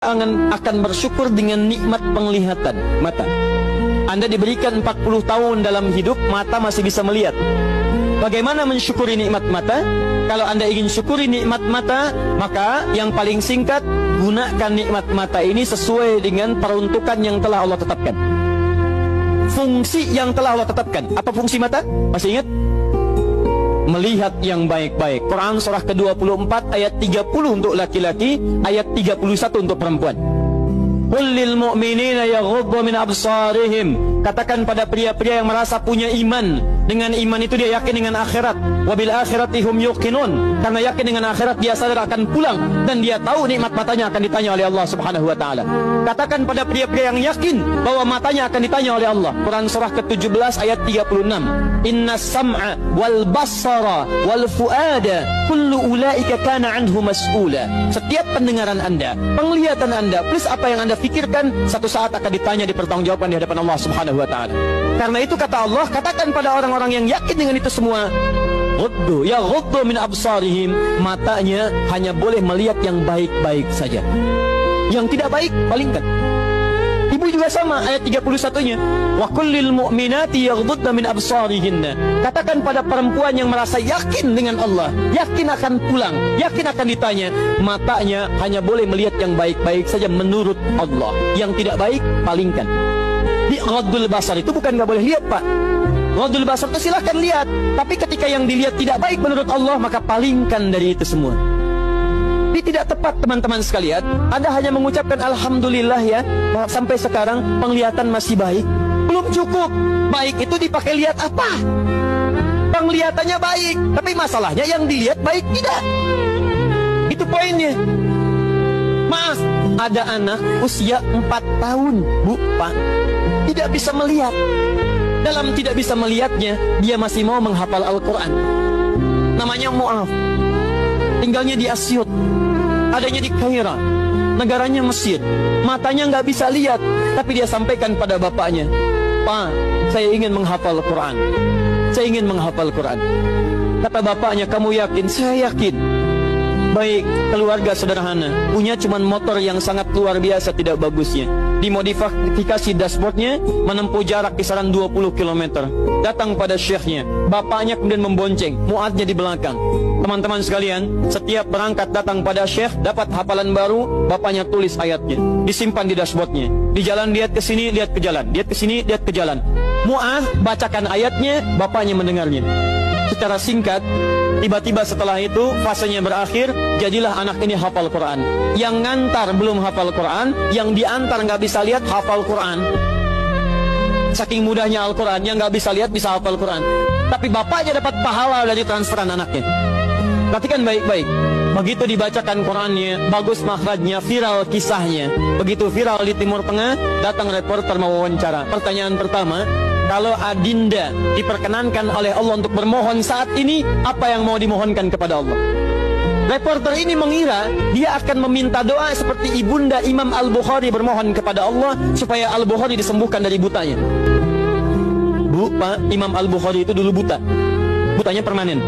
akan bersyukur dengan nikmat penglihatan mata. Anda diberikan 40 tahun dalam hidup, mata masih bisa melihat. Bagaimana mensyukuri nikmat mata? Kalau Anda ingin syukuri nikmat mata, maka yang paling singkat, gunakan nikmat mata ini sesuai dengan peruntukan yang telah Allah tetapkan. Fungsi yang telah Allah tetapkan. Apa fungsi mata? Masih ingat? Melihat yang baik-baik. Quran surah ke-24 ayat 30 untuk laki-laki, ayat 31 untuk perempuan. Qul lil mu'minina yaghuddu min absarihim. Katakan pada pria-pria yang merasa punya iman. Dengan iman itu dia yakin dengan akhirat. Wabil akhirati hum yuqinun. Karena yakin dengan akhirat dia sadar akan pulang dan dia tahu nikmat matanya akan ditanya oleh Allah Subhanahu wa taala. Katakan pada pria-pria yang yakin bahwa matanya akan ditanya oleh Allah. Quran surah ke-17 ayat 36. Innas sam'a wal basara wal fuada kullu ulaika kana anhu mas'ula. Setiap pendengaran Anda, penglihatan Anda, plus apa yang Anda pikirkan, satu saat akan ditanya, dipertanggungjawabkan di hadapan Allah Subhanahu wa taala. Karena itu kata Allah, katakan pada orang-orang yang yakin dengan itu semua, yaghuddu min absarihim, matanya hanya boleh melihat yang baik-baik saja. Yang tidak baik palingkan. Ibu juga sama, ayat 31-nya. Wa kullil mu'minati yaghdudna min absarihinna. Katakan pada perempuan yang merasa yakin dengan Allah, yakin akan pulang, yakin akan ditanya, matanya hanya boleh melihat yang baik-baik saja menurut Allah. Yang tidak baik palingkan. Di ghaddul basar itu bukan nggak boleh lihat, Pak. Ghaddul basar itu silahkan lihat, tapi ketika yang dilihat tidak baik menurut Allah, maka palingkan dari itu semua. Ini tidak tepat, teman-teman sekalian. Anda hanya mengucapkan alhamdulillah ya, sampai sekarang penglihatan masih baik. Belum cukup. Baik itu dipakai lihat apa? Penglihatannya baik, tapi masalahnya yang dilihat baik tidak. Itu poinnya. Maaf, ada anak usia 4 tahun, Bu, Pak, tidak bisa melihat. Dalam tidak bisa melihatnya, dia masih mau menghafal Al-Quran. Namanya Mu'af. Tinggalnya di Asyut, adanya di Kaira, negaranya Mesir. Matanya nggak bisa lihat, tapi dia sampaikan pada bapaknya, Pak, saya ingin menghafal Quran. Saya ingin menghafal Quran. Kata bapaknya, kamu yakin? Saya yakin. Baik, keluarga sederhana, punya cuman motor yang sangat luar biasa tidak bagusnya. Dimodifikasi dashboardnya, menempuh jarak kisaran 20 km. Datang pada syekhnya, bapaknya kemudian membonceng, muadnya di belakang. Teman-teman sekalian, setiap berangkat datang pada syekh, dapat hafalan baru, bapaknya tulis ayatnya, disimpan di dashboardnya. Di jalan lihat ke sini, lihat ke jalan, lihat ke sini, lihat ke jalan. Mu'ad bacakan ayatnya, bapaknya mendengarnya. Secara singkat, tiba-tiba setelah itu fasenya berakhir, jadilah anak ini hafal Quran. Yang ngantar belum hafal Quran, yang diantar nggak bisa lihat hafal Quran. Saking mudahnya Al-Quran, yang nggak bisa lihat bisa hafal Quran. Tapi bapaknya dapat pahala dari transferan anaknya. Perhatikan baik-baik. Begitu dibacakan Qurannya, bagus makhrajnya, viral kisahnya. Begitu viral di Timur Tengah, datang reporter mau wawancara. Pertanyaan pertama, kalau Adinda diperkenankan oleh Allah untuk bermohon saat ini, apa yang mau dimohonkan kepada Allah? Reporter ini mengira dia akan meminta doa seperti ibunda Imam Al-Bukhari bermohon kepada Allah supaya Al-Bukhari disembuhkan dari butanya. Bu, Pak, Imam Al-Bukhari itu dulu buta. Butanya permanen.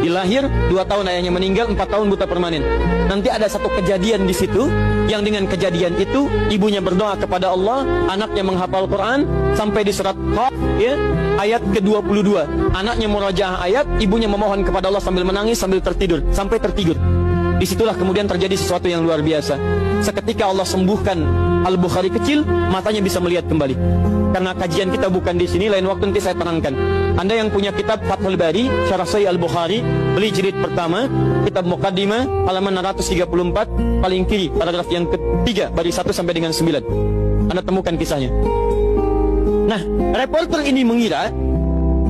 Dilahir 2 tahun ayahnya meninggal, 4 tahun buta permanen. Nanti ada satu kejadian di situ, yang dengan kejadian itu ibunya berdoa kepada Allah, anaknya menghafal Quran sampai di surat Qaf, ya, ayat ke-22. Anaknya murajaah ayat, ibunya memohon kepada Allah sambil menangis, sambil tertidur, sampai tertidur. Disitulah kemudian terjadi sesuatu yang luar biasa. Seketika Allah sembuhkan Al-Bukhari kecil, matanya bisa melihat kembali. Karena kajian kita bukan di sini, lain waktu nanti saya terangkan. Anda yang punya kitab Fathul Bari, Syarah Sahih Al-Bukhari, beli jilid pertama, kitab Muqaddimah, halaman 634, paling kiri, paragraf yang ketiga, baris 1 sampai dengan 9. Anda temukan kisahnya. Nah, reporter ini mengira,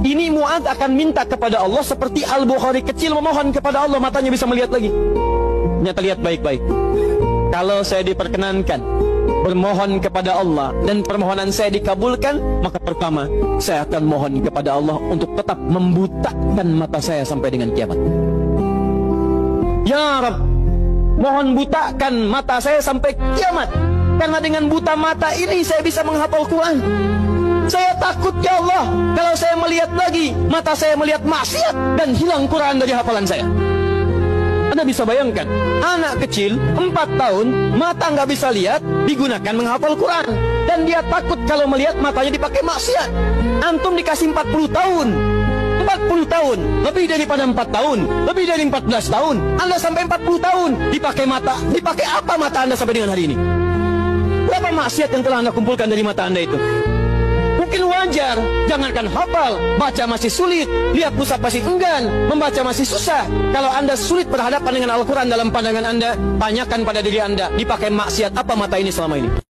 ini Mu'ad akan minta kepada Allah seperti Al-Bukhari kecil memohon kepada Allah, matanya bisa melihat lagi. Ternyata lihat baik-baik. Kalau saya diperkenankan bermohon kepada Allah dan permohonan saya dikabulkan, maka pertama saya akan mohon kepada Allah untuk tetap membutakan mata saya sampai dengan kiamat. Ya Rabb, mohon butakan mata saya sampai kiamat, karena dengan buta mata ini saya bisa menghafal Quran. Saya takut ya Allah, kalau saya melihat lagi, mata saya melihat maksiat dan hilang Quran dari hafalan saya. Anda bisa bayangkan, anak kecil 4 tahun, mata nggak bisa lihat, digunakan menghafal Quran. Dan dia takut kalau melihat matanya dipakai maksiat. Antum dikasih 40 tahun. 40 tahun, lebih daripada 4 tahun, lebih dari 14 tahun. Anda sampai 40 tahun, dipakai mata. Dipakai apa mata Anda sampai dengan hari ini? Berapa maksiat yang telah Anda kumpulkan dari mata Anda itu? Mungkin wajar, jangankan hafal, baca masih sulit, lihat mushaf masih enggan, membaca masih susah. Kalau Anda sulit berhadapan dengan Al-Quran dalam pandangan Anda, tanyakan pada diri Anda, dipakai maksiat apa mata ini selama ini?